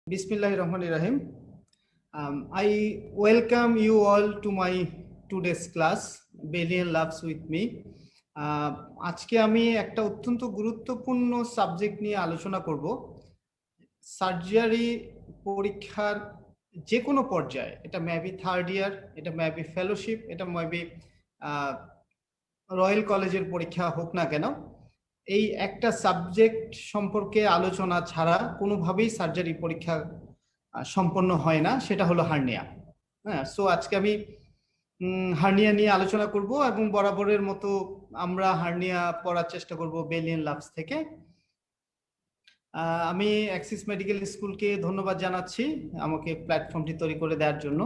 Bismillahirrahmanirrahim. I welcome you all to my today's class, Billion Laughs with me. আজকে আমি একটা অত্যন্ত গুরুত্বপূর্ণ সাবজেক্ট নিয়ে আলোচনা করব। সার্জারি পরীক্ষার যে কোনো পর্যায়ে, এটা মেবি থার্ড ইয়ার, এটা মেবি ফেলোশিপ, এটা মেবি রয়্যাল কলেজের পরীক্ষা হোক না কেন, এই একটা সাবজেক্ট সম্পর্কে আলোচনা ছাড়া কোনোভাবেই সার্জারি পরীক্ষা সম্পন্ন হয় না, সেটা হলো হার্নিয়া। হ্যাঁ, সো আজকে আমি হার্নিয়া নিয়ে আলোচনা করব এবং বরাবরের মতো আমরা হার্নিয়া পড়ার চেষ্টা করব বেলিয়ান লাভস থেকে। আমি অ্যাক্সিস মেডিকেল স্কুলকে ধন্যবাদ জানাচ্ছি আমাকে প্ল্যাটফর্মটি তৈরি করে দেওয়ার জন্য।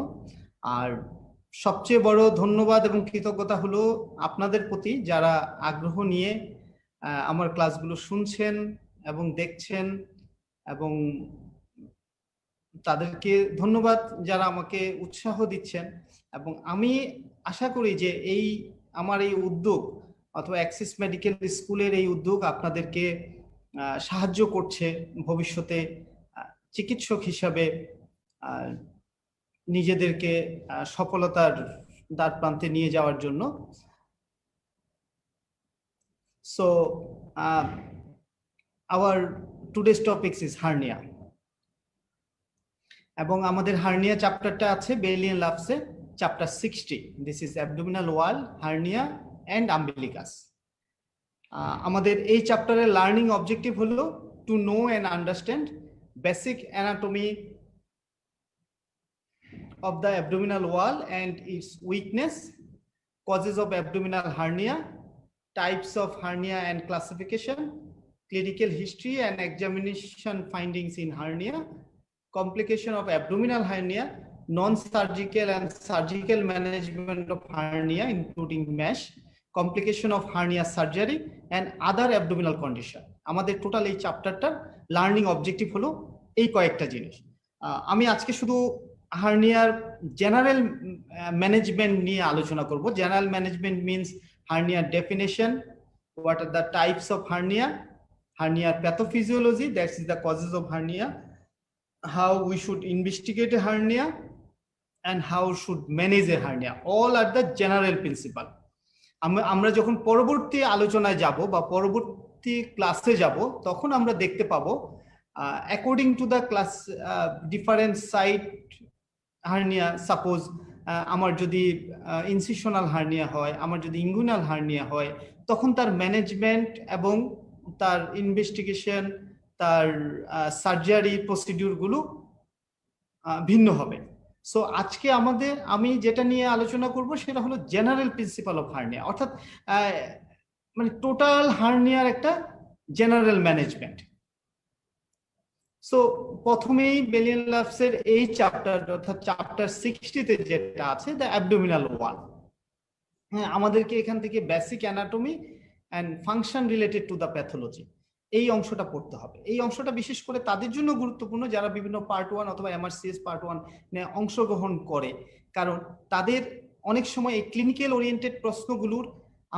আর সবচেয়ে বড় ধন্যবাদ এবং কৃতজ্ঞতা হলো আপনাদের প্রতি, যারা আগ্রহ নিয়ে আমার ক্লাসগুলো শুনছেন এবং দেখছেন, এবং তাদেরকে ধন্যবাদ যারা আমাকে উৎসাহ দিচ্ছেন। এবং আমি আশা করি যে আমার এই উদ্যোগ অথবা অ্যাক্সিস মেডিকেল স্কুলের এই উদ্যোগ আপনাদেরকে সাহায্য করছে ভবিষ্যতে চিকিৎসক হিসাবে নিজেদেরকে সফলতার দ্বার প্রান্তে নিয়ে যাওয়ার জন্য। So our today's topics is hernia, এবং আমাদের হার্নিয়া চ্যাপ্টারটা আছে বেলিয়ান লাভসে, chapter 60। This is abdominal wall, hernia and umbilicus. আমাদের এই চ্যাপ্টারের লার্নিং অবজেক্টিভ হলো to know and understand basic anatomy of the abdominal wall and its weakness, causes of abdominal hernia, types of hernia and classification, clinical history and examination findings in hernia, complication of abdominal hernia, non-surgical and surgical management of hernia including mesh, complication of hernia surgery and other abdominal condition. আমাদের total এই চ্যাপ্টারটার learning objective হলো এই কয়েকটা জিনিস। আমি আজকে শুধু হার্নিয়ার general management নিয়ে আলোচনা করব। General management means hernia definition, what are the types of hernia pathophysiology, that is the causes of hernia, how we should investigate a hernia, and how should manage a hernia. All are the general principle. আমরা যখন পরবর্তী আলোচনায় যাব বা পরবর্তী ক্লাসে যাব, তখন আমরা দেখতে পাবো according to the class different site hernia. Suppose আমার যদি ইনসিশনাল হার্নিয়া হয়, আমার যদি ইঙ্গুইনাল হার্নিয়া হয়, তখন তার ম্যানেজমেন্ট এবং তার ইনভেস্টিগেশন, তার সার্জারি প্রসিডিউরগুলো ভিন্ন হবে। সো আজকে আমি যেটা নিয়ে আলোচনা করব সেটা হলো জেনারেল প্রিন্সিপাল অফ হার্নিয়া, অর্থাৎ মানে টোটাল হার্নিয়ার একটা জেনারেল ম্যানেজমেন্ট। সো প্রথমেই বেলিয়ান লাভসের এই চ্যাপ্টার অর্থাৎ চ্যাপ্টার 60-তে যেটা আছে দ্য অ্যাবডোমিনাল ওয়াল, হ্যাঁ, আমাদেরকে এখান থেকে basic anatomy and function related to the pathology এই অংশটা পড়তে হবে। এই অংশটা বিশেষ করে তাদের জন্য গুরুত্বপূর্ণ যারা বিভিন্ন পার্ট 1 অথবা এমআরসিএস পার্ট 1 অংশগ্রহণ করে, কারণ তাদের অনেক সময় এই ক্লিনিক্যাল ওরিয়েন্টেড প্রশ্নগুলোর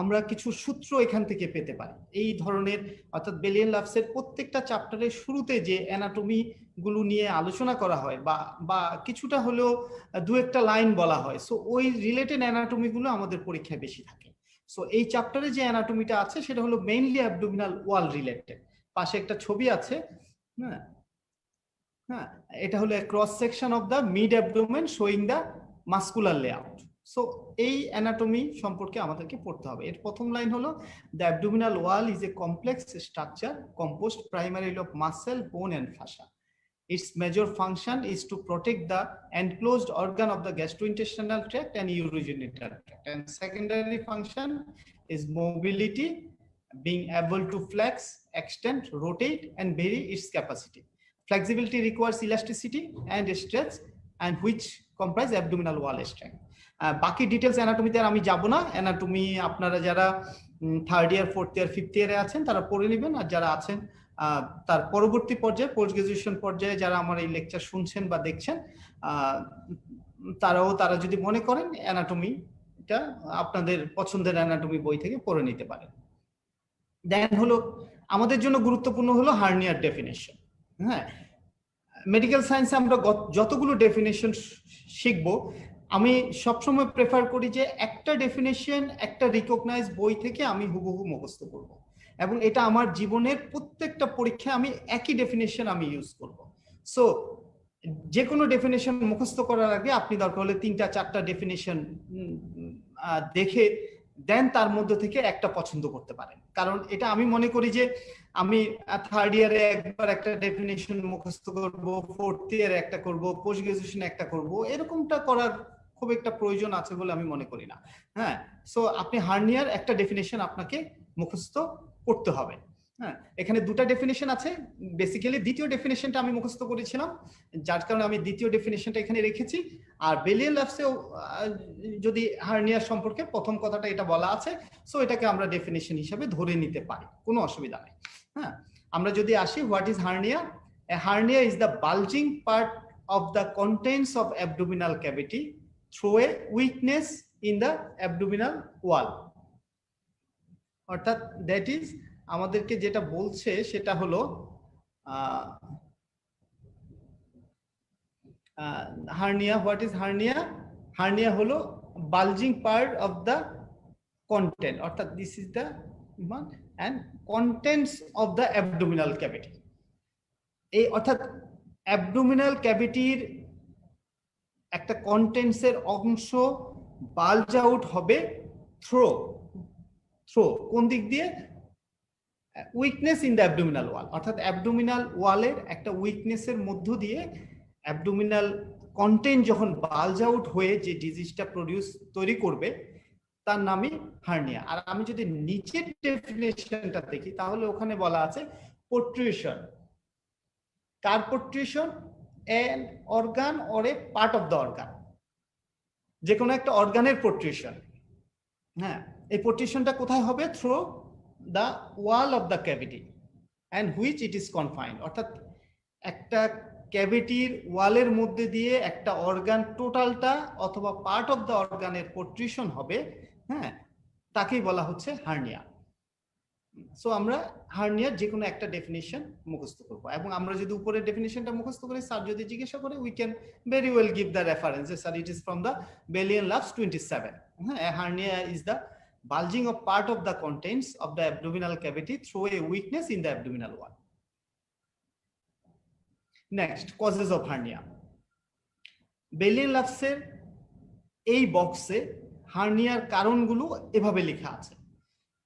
আমরা কিছু সূত্র এখান থেকে পেতে পারি। এই ধরনের অর্থাৎ বেলিয়ান লাভসের প্রত্যেকটা চ্যাপ্টারের শুরুতে যে অ্যানাটমি গুলো নিয়ে আলোচনা করা হয় বা কিছুটা হলেও দু একটা লাইন বলা হয়, সো ওই রিলেটেড অ্যানাটমি গুলো আমাদের পরীক্ষায় বেশি থাকে। সো এই চ্যাপ্টারে যে অ্যানাটমিটা আছে সেটা হলো মেইনলি অ্যাবডোমিনাল ওয়াল রিলেটেড। পাশে একটা ছবি আছে, হ্যাঁ, এটা হলো cross section of the mid abdomen showing the muscular layout. So এই অ্যানাটমি সম্পর্কে আমাদেরকে পড়তে হবে। এর প্রথম লাইন হলো the abdominal wall is a complex structure composed primarily of muscle, bone and fascia. Its major function is to protect the enclosed organ of the gastrointestinal tract and urogenital tract, and secondary function is mobility, being able to flex, extend, rotate and vary its capacity. Flexibility requires elasticity and stretch, and which comprise abdominal wall strength. বাকি details অ্যানাটমিতে আমি যাব না। Anatomy আপনারা যারা third year, fourth year, fifth ইয়ারে আছেন তারা পড়ে নেবেন, আর যারা আছেন তার পরবর্তী পর্যায়ে পোস্ট গ্রাজুয়েশন পর্যায়ে যারা আমার এই লেকচার শুনছেন বা দেখছেন, তারা যদি মনে করেন অ্যানাটমিটা আপনাদের পছন্দের অ্যানাটমি বই থেকে পড়ে নিতে পারেন। দেন হলো আমাদের জন্য গুরুত্বপূর্ণ হলো হার্নিয়ার ডেফিনেশন। হ্যাঁ, মেডিকেল সায়েন্সে আমরা যতগুলো ডেফিনেশন শিখবো, আমি সবসময় প্রেফার করি যে একটা ডেফিনেশন একটা রিকগনাইজ বই থেকে আমি হুবহু মুখস্থ করব, এবং এটা আমার জীবনের প্রত্যেকটা পরীক্ষায় আমি একই ডেফিনেশন আমি ইউজ করব। সো যে কোনো ডেফিনেশন মুখস্থ করার আগে আপনি দরকার হলে 3টা 4টা ডেফিনেশন দেখে দেন তার মধ্যে থেকে একটা পছন্দ করতে পারেন। কারণ এটা আমি মনে করি যে আমি থার্ড ইয়ারে একবার একটা ডেফিনেশন মুখস্থ করব, ফোর্থ ইয়ারে একটা করব, পোস্ট গ্রাজুয়েশনে একটা করব, এরকমটা করার খুব একটা প্রয়োজন আছে বলে আমি মনে করি না। হ্যাঁ, সো আপনি হার্নিয়ার একটা ডেফিনেশন আপনাকে মুখস্থ করতে হবে। হ্যাঁ, এখানে 2টা ডেফিনেশন আছে। বেসিক্যালি দ্বিতীয় ডেফিনেশনটা আমি মুখস্থ করেছিলাম, যার কারণে আমি দ্বিতীয় ডেফিনেশনটা এখানে রেখেছি। আর বেলিয়ান ল্যাবসেও যদি হার্নিয়ার সম্পর্কে প্রথম কথাটা এটা বলা আছে, সো এটাকে আমরা ডেফিনেশন হিসেবে ধরে নিতে পারি, কোনো অসুবিধা নেই। হ্যাঁ, আমরা যদি আসি, what is hernia? A hernia is the bulging part of the contents of abdominal cavity through a weakness in the abdominal wall. অর্থাৎ দ্যাট ইজ আমাদেরকে যেটা বলছে সেটা হলো hernia. What is hernia? Hernia হলো bulging part of the content, অর্থাৎ this is the and contents of the abdominal cavity. এই অর্থাৎ অ্যাবডোমিনাল ক্যাভিটির একটা কন্টেন্টসের অংশ বালজ আউট হবে থ্রো কোন দিক দিয়ে? উইকনেস ইন দ্য অ্যাবডোমিনাল ওয়াল, অর্থাৎ অ্যাবডোমিনাল ওয়ালের একটা উইকনেসের মধ্য দিয়ে অ্যাবডোমিনাল কন্টেন্ট যখন বালজ আউট হয়ে যে ডিজিজটা তৈরি করবে তার নামই হার্নিয়া। আর আমি যদি নিচের ডেফিনেশনটা দেখি তাহলে ওখানে বলা আছে protrusion. Car protrusion? an organ or a part of the organ, যে কোনো একটা অর্গানের প্রোট্রুশন। হ্যাঁ, এই প্রোট্রুশনটা কোথায় হবে? Through the wall of the cavity and which it is confined, অর্থাৎ একটা ক্যাভিটির ওয়ালের মধ্যে দিয়ে একটা অর্গান টোটালটা অথবা পার্ট অফ দ্য অর্গানের প্রোট্রুশন হবে। হ্যাঁ, তাকেই বলা হচ্ছে হার্নিয়া। সো আমরা হার্নিয়ার যে কোনো একটা ডেফিনেশন মুখস্থ করব, এবং আমরা যদি উপরের ডেফিনেশনটা মুখস্থ করি, স্যার যদি জিজ্ঞাসা করে, we can very well give the reference, sir it is from the Bailey and Love's 27। হ্যাঁ, hernia is the bulging of part of the contents of the abdominal cavity through a weakness in the abdominal wall. Next, causes of hernia. বেলিয়ান ল্যাবসের এই বক্সে হার্নিয়ার কারণগুলো এভাবে লেখা আছে,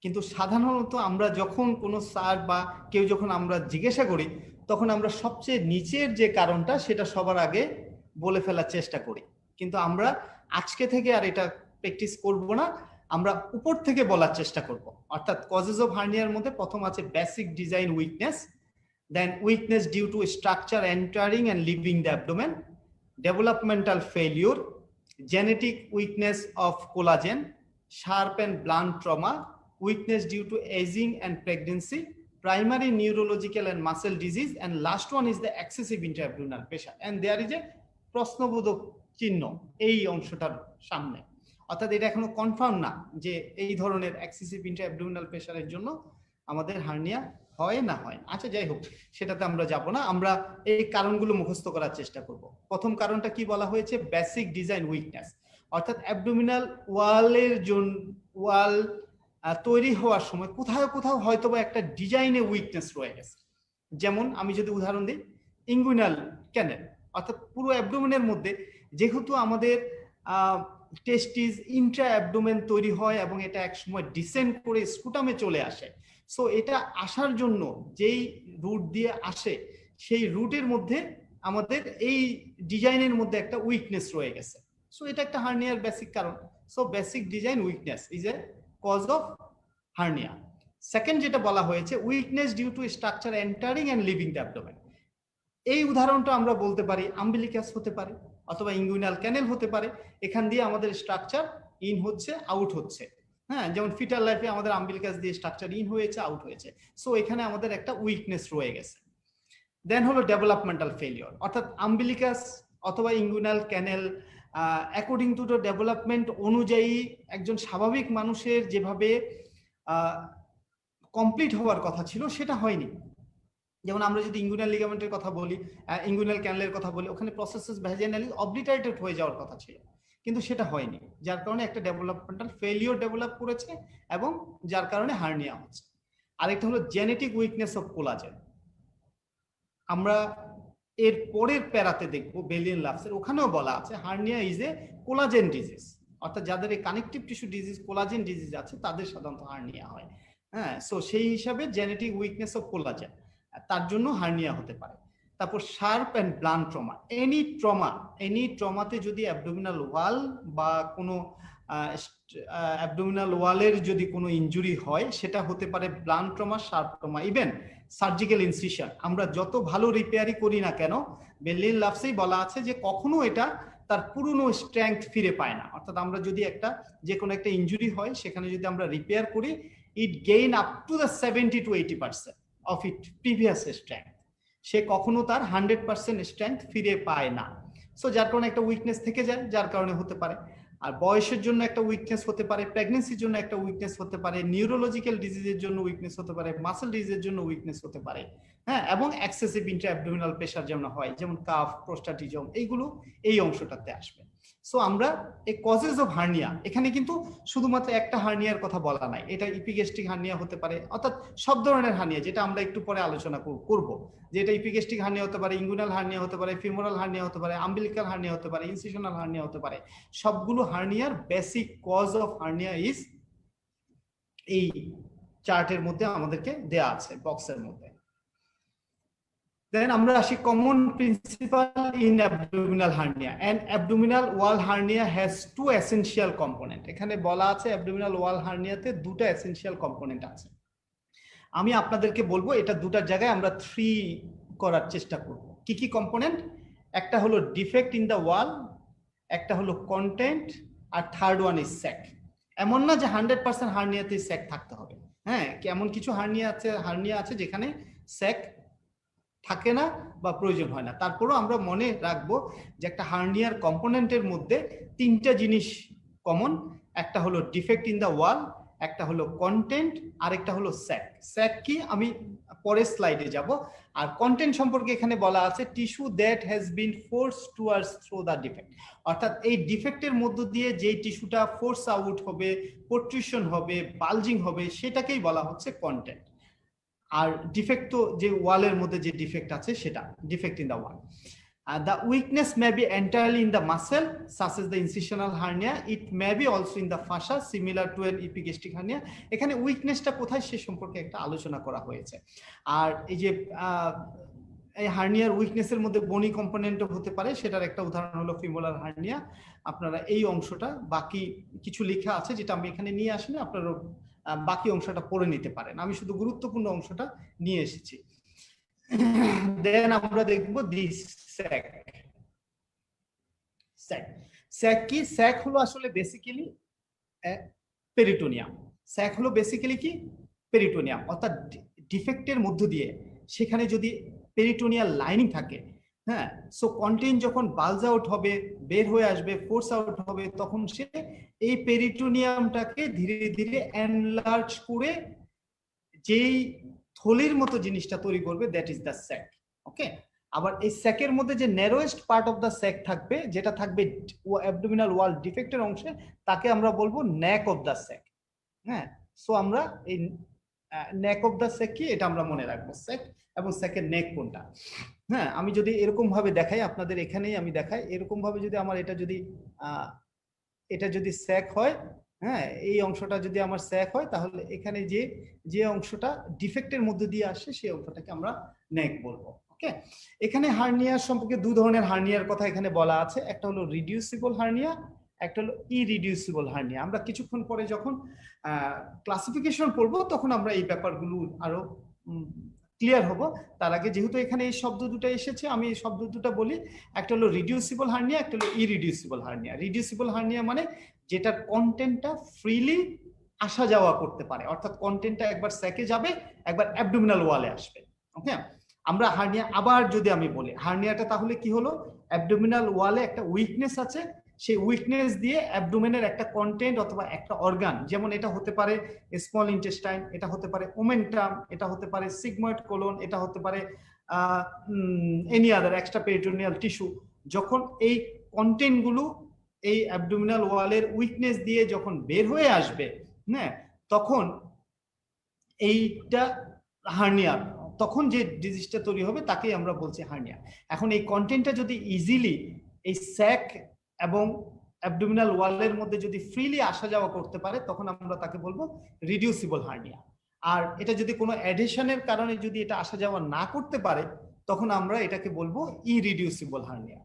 কিন্তু সাধারণত আমরা যখন কোনো স্যার বা কেউ যখন আমরা জিজ্ঞাসা করি তখন আমরা সবচেয়ে নিচের যে কারণটা সেটা সবার আগে বলে ফেলার চেষ্টা করি, কিন্তু আমরা আজকে থেকে আর এটা প্র্যাকটিস করব না, আমরা উপর থেকে বলার চেষ্টা করব। অর্থাৎ কজেস অফ হার্নিয়ার মধ্যে প্রথম আছে basic design weakness, then weakness due to structure entering and leaving the abdomen, developmental failure, genetic weakness of collagen, sharp and blunt trauma, weakness due to aging and pregnancy, primary neurological and muscle disease, and last one is the excessive intra-abdominal pressure. And there is a প্রশ্নবোধক চিহ্ন এই অংশটার সামনে, অর্থাৎ এটা এখনো confirm না যে এই ধরনের এক্সেসিভ ইন্ট্রা-অ্যাবডোমিনাল প্রেসারের জন্য আমাদের হার্নিয়া হয় না হয়। আচ্ছা, যাই হোক, সেটাতে আমরা যাব না, আমরা এই কারণগুলো মুখস্থ করার চেষ্টা করব। প্রথম কারণটা কি বলা হয়েছে? বেসিক ডিজাইন উইকনেস, অর্থাৎ অ্যাবডোমিনাল ওয়ালের জন্য ওয়াল তৈরি হওয়ার সময় কোথাও কোথাও হয়তো বা একটা ডিজাইনে উইকনেস রয়ে গেছে। যেমন আমি যদি উদাহরণ দিই, ইঙ্গুইনাল ক্যানেল, অর্থাৎ পুরো অ্যাবডোমেনের মধ্যে যেহেতু আমাদের টেস্টিস ইন্ট্রা অ্যাবডোমেন তৈরি হয় এবং এটা এক সময় ডিসেন্ড করে স্কুটামে চলে আসে, সো এটা আসার জন্য যেই রুট দিয়ে আসে সেই রুটের মধ্যে আমাদের এই ডিজাইনের মধ্যে একটা উইকনেস রয়ে গেছে, সো এটা একটা হার্নিয়ার বেসিক কারণ। So basic design weakness is a cause of hernia. Second যেটা বলা হয়েছে, weakness due to structure entering and leaving the abdomen. এই উদাহরণটা আমরা বলতে পারি আম্বিলিকাস হতে পারে অথবা ইঙ্গুইনাল ক্যানেল হতে পারে, এখান দিয়ে আমাদের স্ট্রাকচার ইন হচ্ছে আউট হচ্ছে। হ্যাঁ, যেমন ফিটাল লাইফে আমাদের আম্বিলিকাস দিয়ে স্ট্রাকচার ইন হয়েছে আউট হয়েছে, সো এখানে আমাদের একটা উইকনেস রয়ে গেছে। দেন হলো ডেভেলপমেন্টাল ফেলিওর, অর্থাৎ আম্বিলিকাস অথবা inguinal canal according to the development অনুযায়ী একজন স্বাভাবিক মানুষের যেভাবে কমপ্লিট হওয়ার কথা ছিল সেটা হয়নি। যেমন আমরা যদি ইঙ্গুইনাল লিগামেন্টের কথা বলি, ইঙ্গুইনাল ক্যানেলের কথা বলি, ওখানে প্রসেসেস ভ্যাজিনালি অবলিটারেটেড হয়ে যাওয়ার কথা ছিল, কিন্তু সেটা হয়নি, যার কারণে একটা ডেভেলপমেন্টাল ফেলিওর ডেভেলপ করেছে এবং যার কারণে হার্নিয়া হচ্ছে। আরেকটা হলো জেনেটিক উইকনেস অফ কোলাজেন। আমরা এর পরের প্যারাতে দেখবো বেলিয়ান লাভসের, ওখানেও বলা আছে hernia is A collagen disease, অর্থাৎ যাদের এই connective tissue disease collagen disease আছে তাদের সাধারণত হার্নিয়া হয়। হ্যাঁ, সো সেই হিসাবে জেনেটিক উইকনেস অফ কোলাজেন, তার জন্য হার্নিয়া হতে পারে। তারপর sharp and blunt trauma, any ট্রমাতে যদি অ্যাবডোমিনাল ওয়াল বা কোনো অ্যাবডোমিনাল ওয়ালের যদি কোনো ইনজুরি হয়, সেটা হতে পারে blunt trauma, sharp trauma, even surgical incision. আমরা যত ভালো রিপেয়ারই করি না কেন, বেলিয়ান লাভসেই বলা আছে যে কখনো এটা তার পুরনো স্ট্রেংথ ফিরে পায় না। অর্থাৎ আমরা যদি যে কোনো একটা ইনজুরি হয়, সেখানে যদি আমরা রিপেয়ার করি, it gain up to the 70 to 80% of it previous strength. সে কখনো তার 100% স্ট্রেংথ ফিরে পায় না। সো যার কারণে একটা উইকনেস থেকে যায়, যার কারণে হতে পারে। আর বয়সের জন্য একটা উইকনেস হতে পারে, প্রেগনেন্সির জন্য একটা উইকনেস হতে পারে, নিউরোলজিক্যাল ডিজিজের জন্য উইকনেস হতে পারে, মাসেল ডিজিজের জন্য উইকনেস হতে পারে। হ্যাঁ, এবং এক্সেসিভ ইন্ট্রা অ্যাবডোমিনাল প্রেসার যেমন হয়, যেমন কাফ, প্রোস্টাটিজম, এইগুলো এই অংশটাতে আসবে। সো আমরা এই কজেস অফ হার্নিয়া, এখানে কিন্তু শুধুমাত্র একটা হার্নিয়ার কথা বলা নাই, এটা ইপিগ্যাস্ট্রিক হার্নিয়া হতে পারে, অর্থাৎ সব ধরনের হার্নিয়া, যেটা আমরা একটু পরে আলোচনা করব, যেটা ইপিগ্যাস্ট্রিক হার্নিয়া হতে পারে, ইঙ্গুইনাল হার্নিয়া হতে পারে, ফিমোরাল হার্নিয়া হতে পারে, আম্বিলিকাল হার্নিয়া হতে পারে, ইনসিশনাল হার্নিয়া হতে পারে। সবগুলো হার্নিয়ার basic cause of hernia is এই চার্টের মধ্যে আমাদেরকে দেয়া আছে, বক্সের মধ্যে। Then আমরা আসি common principle in abdominal hernia. And abdominal wall hernia has two essential component. এখানে বলা আছে অ্যাবডোমিনাল ওয়াল হার্নিয়াতে দুটো এসেনশিয়াল কম্পোনেন্ট আছে। আমি আপনাদেরকে বলবো এটা দুটার জায়গায় আমরা 3 করার চেষ্টা করব। কি কি কম্পোনেন্ট? একটা হলো ডিফেক্ট ইন দ্য ওয়াল, একটা হলো কন্টেন্ট, আর থার্ড ওয়ান ইজ স্যাক। এমন না যে 100% হার্নিয়াতে স্যাক থাকতে হবে। হ্যাঁ, এমন কিছু হার্নিয়া আছে যেখানে স্যাক থাকে না বা প্রয়োজন হয় না। তারপরও আমরা মনে রাখবো যে একটা হার্নিয়ার কম্পোনেন্টের মধ্যে 3টা জিনিস কমন। একটা হলো ডিফেক্ট ইন দ্য ওয়াল, একটা হলো কন্টেন্ট, আর একটা হলো স্যাক। স্যাক কি আমি পরের স্লাইডে যাব। আর কন্টেন্ট সম্পর্কে এখানে বলা আছে tissue that has been force towards through the defect. অর্থাৎ এই ডিফেক্টের মধ্য দিয়ে যে টিস্যুটা ফোর্স আউট হবে, প্রোট্রুশন হবে, বালজিং হবে, সেটাকেই বলা হচ্ছে কন্টেন্ট। আর ডিফেক্ট তো যে ওয়ালের মধ্যে যে ডিফেক্ট আছে সেটা defect in the wall. The weakness may be entirely in the muscle, such as the incisional hernia. It may be also in the fascia, similar to an epigastric hernia. এখানে উইকনেসটা কোথায় সে সম্পর্কে একটা আলোচনা করা হয়েছে। আর এই যে এই হার্নিয়ার উইকনেসের মধ্যে বনি কম্পোনেন্টও হতে পারে, সেটার একটা উদাহরণ হলো ফিমোরাল হার্নিয়া। আপনারা এই অংশটা, বাকি কিছু লেখা আছে যেটা আমি এখানে নিয়ে আসিনি, আপনারা বাকি অংশটা পড়ে নিতে পারেন, আমি শুধু গুরুত্বপূর্ণ অংশটা নিয়ে এসেছি। দেন আমরা দেখব দিস স্যাক। স্যাক কি? স্যাক হলো আসলে বেসিক্যালি পেরিটোনিয়াম। স্যাক হলো বেসিক্যালি কি? পেরিটোনিয়াম। অর্থাৎ ডিফেক্টের মধ্য দিয়ে সেখানে যদি পেরিটোনিয়াল লাইনিং থাকে, হ্যাঁ, সো কন্টেন্ট যখন বালজ আউট হবে, বের হয়ে আসবে, ফোর্স আউট হবে, তখন সে এই পেরিটোনিয়ামটাকে ধীরে ধীরে এনলার্জ করে যেই থলির মতো জিনিসটা তৈরি করবে, দ্যাট ইজ দ্য স্যাক। ওকে। আবার এই স্যাকের মধ্যে যে ন্যারোয়েস্ট পার্ট অফ দ্য স্যাক থাকবে, যেটা থাকবে অ্যাবডোমিনাল ওয়াল ডিফেক্টের অংশে, তাকে আমরা বলবো নেক অফ দ্য স্যাক। হ্যাঁ, সো আমরা এই নেক অফ দ্য স্যাক কি, এটা আমরা মনে রাখবো, স্যাক এবং স্যাকের নেক কোনটা। হ্যাঁ, আমি যদি এরকম ভাবে দেখাই আপনাদের, এখানেই আমি দেখাই, এরকম ভাবে যদি আমার এটা যদি স্যাক হয়, হ্যাঁ, এই অংশটা যদি আমার স্যাক হয়, তাহলে এখানে যে অংশটা ডিফেক্টের মধ্যে দিয়ে আসে সেই অংশটাকে আমরা নেক বলবো। ওকে। এখানে হার্নিয়ার সম্পর্কে 2 ধরনের হার্নিয়ার কথা এখানে বলা আছে। একটা হলো রিডিউসিবল হার্নিয়া, একটা হলো ইরিডিউসিবল হার্নিয়া। আমরা কিছুক্ষণ পরে যখন ক্লাসিফিকেশন করব, তখন আমরা এই ব্যাপারগুলো আরো ক্লিয়ার হবো। তার আগে যেহেতু এখানে এই শব্দ দুটো এসেছে, আমি এই শব্দ দুটো বলি। একটা হলো রিডিউসিবল হার্নিয়া, একটা হলো ইরিডিউসিবল হার্নিয়া। রিডিউসিবল হার্নিয়া মানে যেটার কন্টেন্টটা ফ্রিলি আসা যাওয়া করতে পারে, অর্থাৎ কন্টেন্টটা একবার স্যাকে যাবে, একবার অ্যাবডোমিনাল ওয়ালে আসবে। ওকে। আমরা হার্নিয়া আবার যদি আমি বলি, হার্নিয়াটা তাহলে কি হলো? অ্যাবডোমিনাল ওয়ালে একটা উইকনেস আছে, সেই উইকনেস দিয়ে অ্যাবডোমেনের একটা কন্টেন্ট অথবা একটা অর্গান, যেমন এটা হতে পারে স্মল ইন্টেস্টাইন, এটা হতে পারে ওমেন্টাম, এটা হতে পারে সিগময়েড কোলন, এটা হতে পারে any other extra peritoneal tissue, যখন এই কন্টেন্ট গুলো এই অ্যাবডোমিনাল ওয়ালের উইকনেস দিয়ে যখন বের হয়ে আসবে, হ্যাঁ, তখন এইটা হার্নিয়া, তখন যে ডিজিজটা তৈরি হবে তাকেই আমরা বলছি হার্নিয়া। এখন এই কন্টেন্টটা যদি ইজিলি এই স্যাক এবং অ্যাবডোমিনাল ওয়ালের মধ্যে যদি ফ্রিলি আসা যাওয়া করতে পারে, তখন আমরা তাকে বলবো রিডিউসিবল হার্নিয়া। আর এটা যদি কোনো অ্যাডিশনের কারণে যদি এটা আসা যাওয়া না করতে পারে, তখন আমরা এটাকে বলবো ইরিডিউসিবল হার্নিয়া।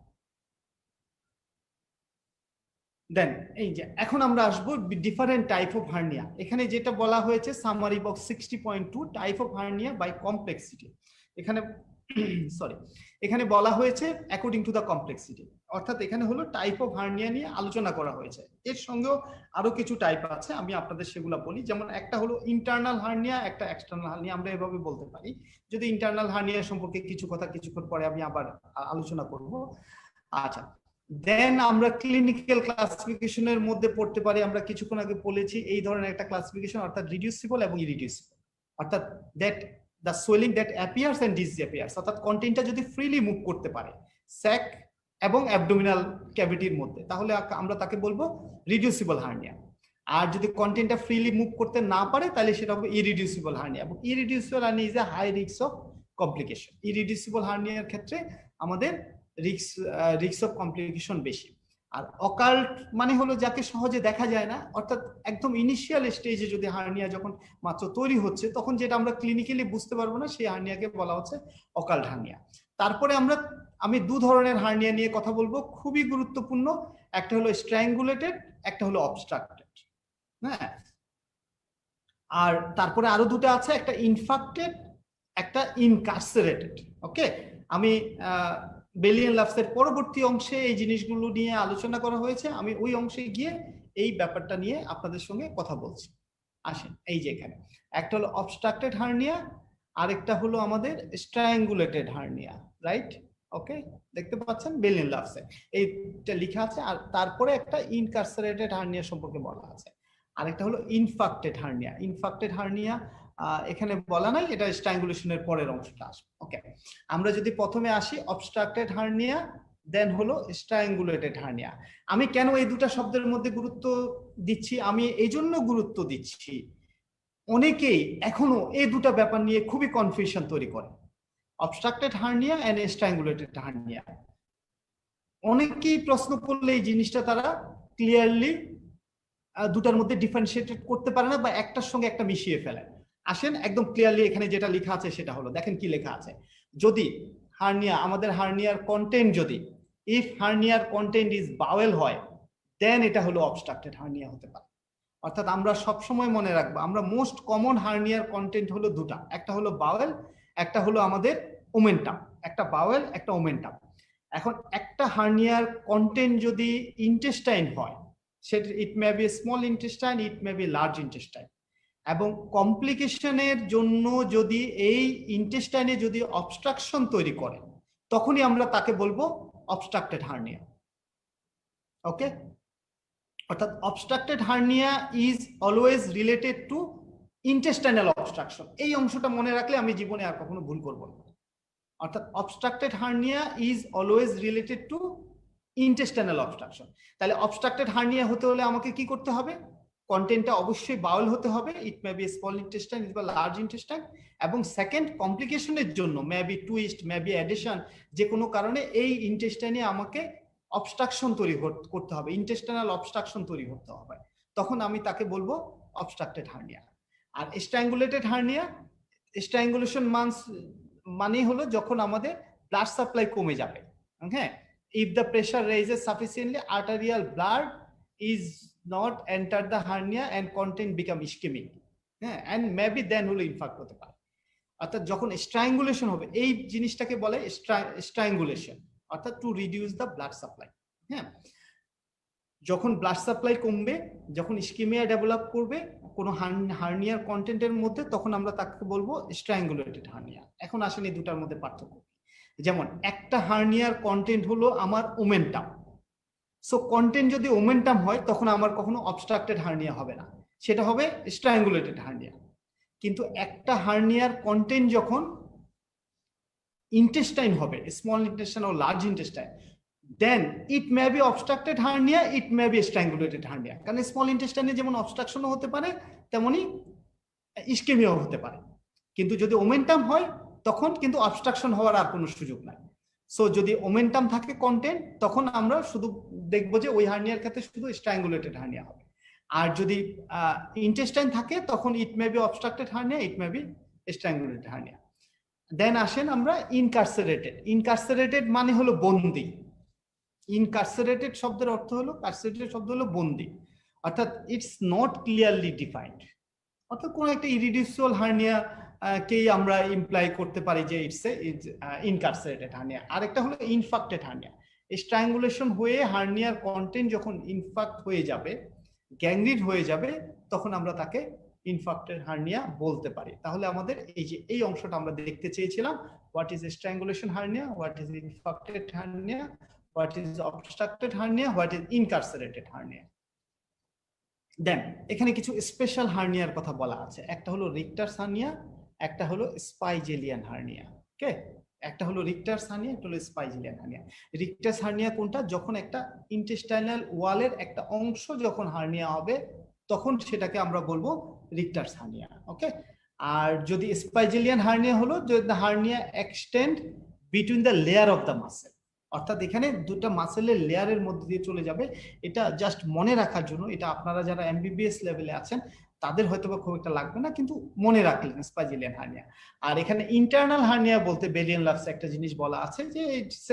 দেন এই যে এখন আমরা আসবো ডিফারেন্ট টাইপ অফ হার্নিয়া। এখানে যেটা বলা হয়েছে summary box 60.2 type of hernia by complexity, এখানে সরি এখানে বলা হয়েছে অ্যাকর্ডিং টু দ্য কমপ্লেক্সিটি, অর্থাৎ এখানে হলো টাইপ অফ হার্নিয়া নিয়ে আলোচনা করা হয়েছে। এর সঙ্গেও আরো কিছু টাইপ আছে, আমি আপনাদের সেগুলো বলি। যেমন একটা হলো ইন্টারনাল হার্নিয়া, একটা এক্সটার্নাল হার্নিয়া, আমরা এভাবে বলতে পারি। যদি ইন্টারনাল হার্নিয়া সম্পর্কে কিছু কথা কিছুক্ষণ পরে আমি আবার আলোচনা করব। আচ্ছা, দেন আমরা ক্লিনিক্যাল ক্লাসিফিকেশনের মধ্যে পড়তে পারি। আমরা কিছুক্ষণ আগে বলেছি এই ধরনের একটা ক্লাসিফিকেশন, অর্থাৎ রিডিউসিবল এবং ইরিডিউসিবল, অর্থাৎ that the swelling that appears and disappears, অর্থাৎ কন্টেন্টটা যদি ফ্রিলি মুভ করতে পারে স্যাক এবং অ্যাবডোমিনাল ক্যাভিটির মধ্যে, তাহলে আমরা তাকে বলবো রিডিউসিবল হার্নিয়া। আর যদি কন্টেন্টটা ফ্রিলি মুভ করতে না পারে, তাহলে সেটা হবে ইরিডিউসিবল হার্নিয়া। এবং irreducible hernia is a high risk of complication. Irreducible হার্নিয়ার ক্ষেত্রে আমাদের রিস্ক অফ কমপ্লিকেশন বেশি। আর অকাল্ট মানে হলো যাকে সহজে দেখা যায় না, অর্থাৎ একদম ইনিশিয়াল স্টেজে যদি হার্নিয়া যখন মাত্র তৈরি হচ্ছে, তখন যেটা আমরা ক্লিনিক্যালি বুঝতে পারবো না, সেই হার্নিয়াকে বলা হচ্ছে অকাল্ট হার্নিয়া। তারপরে আমি দু ধরনের হার্নিয়া নিয়ে কথা বলবো, খুবই গুরুত্বপূর্ণ। একটা হলো স্ট্র্যাঙ্গুলেটেড, একটা হলো অবস্ট্রাক্টেড, হ্যাঁ। আর তারপরে আরো দুটো আছে, একটা ইনফাক্টেড, একটা ইনকার্সেরেটেড। ওকে, আমি বেলিয়ান লাভসের পরবর্তী অংশে এই জিনিসগুলো নিয়ে আলোচনা করা হয়েছে, আমি ওই অংশে গিয়ে এই ব্যাপারটা নিয়ে আপনাদের সঙ্গে কথা বলছি। আসেন, এই যে এখানে একটা হলো অবস্ট্রাক্টেড হার্নিয়া, আরেকটা হলো আমাদের স্ট্রায়াঙ্গুলেটেড হার্নিয়া, রাইট? ওকে, দেখতে পাচ্ছেন বেলিয়ান লাভসে এইটা লেখা আছে। আর তারপরে একটা ইনকার্সেরেটেড হার্নিয়া সম্পর্কে বলা আছে। আরেকটা হলো ইনফাক্টেড হার্নিয়া। ইনফাক্টেড হার্নিয়া এখানে বলা নাই, এটা স্ট্রাঙ্গুলেশনের পরের অংশটা আসবে। ওকে, আমরা যদি প্রথমে আসি অবস্ট্রাক্টেড হার্নিয়া, দেন হলো স্ট্রাঙ্গুলেটেড হার্নিয়া। আমি কেন এই দুটো শব্দের মধ্যে গুরুত্ব দিচ্ছি? আমি এই জন্য গুরুত্ব দিচ্ছি, অনেকেই এখনো এই দুটো ব্যাপার নিয়ে খুবই কনফিউশন তৈরি করে, অবস্ট্রাক্টেড হার্নিয়া এন্ড স্ট্রাঙ্গুলেটেড হার্নিয়া। অনেকেই প্রশ্ন করলে এই জিনিসটা তারা ক্লিয়ারলি দুটার মধ্যে ডিফারেন্সিয়েট করতে পারে না, বা একটার সঙ্গে একটা মিশিয়ে ফেলে। আসেন একদম ক্লিয়ারলি এখানে যেটা লেখা আছে সেটা হলো, দেখেন কি লেখা আছে। যদি হার্নিয়া, আমাদের হার্নিয়ার কন্টেন্ট যদি ইফ হার্নিয়ার কন্টেন্ট ইজ বাওয়েল হয়, দেন এটা হলো অবস্ট্রাক্টেড হার্নিয়া হতে পারে। অর্থাৎ আমরা সব সময় মনে রাখবো, আমরা মোস্ট কমন হার্নিয়ার কন্টেন্ট হলো দুটা, একটা হলো বাওয়েল, একটা হলো আমাদের ওমেন্টাম। একটা বাওয়েল, একটা ওমেন্টাম। এখন একটা হার্নিয়ার কন্টেন্ট যদি ইন্টেস্টাইন হয়, সেটা it may be small intestine, it may be large intestine, এবং কমপ্লিকেশনের জন্য যদি এই ইন্টেস্টাইনে যদি অবস্ট্রাকশন তৈরি করে, তখনই আমরা তাকে বলবো অবস্ট্রাক্টেড হার্নিয়া। ওকে, অর্থাৎ obstructed hernia is always related to intestinal obstruction. এই অংশটা মনে রাখলে আমি জীবনে আর কখনো ভুল করব না। অর্থাৎ obstructed hernia is always related to intestinal obstruction. তাহলে অবস্ট্রাক্টেড হার্নিয়া হতে হলে আমাকে কি করতে হবে? কন্টেন্টটা অবশ্যই বাউল হতে হবে, ইট মে বি স্মল ইন্টেস্টাইন বা লার্জ ইন্টেস্টাইন। এবং সেকেন্ড, কমপ্লিকেশনের জন্য may be twist, may be addition, যে কোনো কারণে এই ইন্টেস্টাইনে আমাকে অবস্ট্রাকশন তৈরি করতে হবে, ইন্টেস্টাইনাল অবস্ট্রাকশন তৈরি করতে হবে, তখন আমি তাকে বলবো অবস্ট্রাক্টেড হার্নিয়া। আর স্ট্র্যাঙ্গুলেটেড হার্নিয়া, স্ট্র্যাঙ্গুলেশন মানে হলো যখন আমাদের ব্লাড সাপ্লাই কমে যাবে, হ্যাঁ, if the pressure raises sufficiently, arterial blood is not enter the hernia and content become ischemic, হ্যাঁ, and maybe then হলো ইনফার্ক্ট হতে পারে। অর্থাৎ যখন স্ট্র্যাঙ্গুলেশন হবে, এই জিনিসটাকে বলে স্ট্র্যাঙ্গুলেশন, অর্থাৎ to reduce the blood supply. হ্যাঁ, যখন ব্লাড সাপ্লাই কমবে, যখন ইস্কিমিয়া ডেভেলপ করবে কোনো হার্নিয়ার কন্টেন্টের মধ্যে, তখন আমরা তাকে বলবো স্ট্র্যাঙ্গুলেটেড হার্নিয়া। এখন আসেন এই দুটার মধ্যে পার্থক্য। যেমন একটা হার্নিয়ার কন্টেন্ট হলো আমার ওমেন্টাম, সো কন্টেন্ট যদি ওমেন্টাম হয় তখন আমার কখনো অবস্ট্রাক্টেড হার্নিয়া হবে না, সেটা হবে স্ট্র্যাঙ্গুলেটেড হার্নিয়া। কিন্তু একটা হার্নিয়ার কন্টেন্ট যখন ইন্টেস্টাইন হবে, স্মল ইন্টেস্টাইন ও large intestine, then it may be obstructed hernia, it may be strangulated hernia. কারণ স্মল ইন্টেস্টাইনে যেমন অবস্ট্রাকশনও হতে পারে তেমনি ইস্কেমিয়াও হতে পারে। কিন্তু যদি ওমেন্টাম হয় তখন কিন্তু অবস্ট্রাকশন হওয়ার আর কোনো সুযোগ নাই। সো যদি ওমেন্টাম থাকে কন্টেন্ট, তখন আমরা শুধু দেখবো যে ওই হার্নিয়ার ক্ষেত্রে শুধু স্ট্র্যাঙ্গুলেটেড হার্নিয়া হবে। আর যদি ইন্টেস্টাইন থাকে তখন it may be obstructed hernia, it may be strangulated hernia. Then আসেন আমরা ইনকার্সেরেটেড। ইনকার্সেরেটেড মানে হলো বন্দি। ইনকার্সেরেটেড শব্দের অর্থ হলো, কার্সেরেটেড শব্দ হলো বন্দি, অর্থাৎ ইটস নট ক্লিয়ারলি ডিফাইন্ড। অর্থাৎ কোন একটা ইরিডিউসিবল হার্নিয়া কেই আমরা ইমপ্লাই করতে পারি যে ইটস এ ইনকার্সেরেটেড হার্নিয়া। আরেকটা হলো ইনফাক্টেড হার্নিয়া। স্ট্র্যাঙ্গুলেশন হয়ে হার্নিয়ার কন্টেন্ট যখন ইনফাক্ট হয়ে যাবে, গ্যাংগ্রিন হয়ে যাবে, তখন আমরা তাকে ইনফাক্টেড হার্নিয়া বলতে পারি। তাহলে আমাদের এই যে এই অংশটা আমরা দেখতে চেয়েছিলাম, what is strangulation hernia, what is infarcted hernia, what is obstructed hernia, what is incarcerated hernia. Then এখানে কিছু স্পেশাল হার্নিয়ার কথা বলা আছে। একটা হলো রিক্টার্স হার্নিয়া, একটা হলো স্পাইজেলিয়ান হার্নিয়া। ওকে, একটা হলো রিক্টার্স হার্নিয়া, একটা হলো স্পাইজেলিয়ান হার্নিয়া। রিক্টার্স হার্নিয়া কোনটা? যখন একটা ইন্টেস্টাইনাল ওয়ালের একটা অংশ যখন হার্নিয়া হবে তখন সেটাকে আমরা বলবো রিক্টার্স হার্নিয়া। ওকে, আর যদি স্পাইজেলিয়ান হার্নিয়া হলো যদি the hernia extend between the layer of the muscle, অর্থাৎ এখানে দুটো মাসেলের লেয়ারের মধ্যে দিয়ে চলে যাবে। এটা জাস্ট মনে রাখার জন্য, এটা আপনারা যারা এমবিবিএস লেভেলে আছেন তাদের হয়তো বা খুব একটা লাগবে না, কিন্তু মনে রাখলেন স্পাইজেলিয়ান হার্নিয়া। আর এখানে ইন্টারনাল হার্নিয়া বলতে বেলিয়ান-লাভস একটা জিনিস বলা আছে যে it's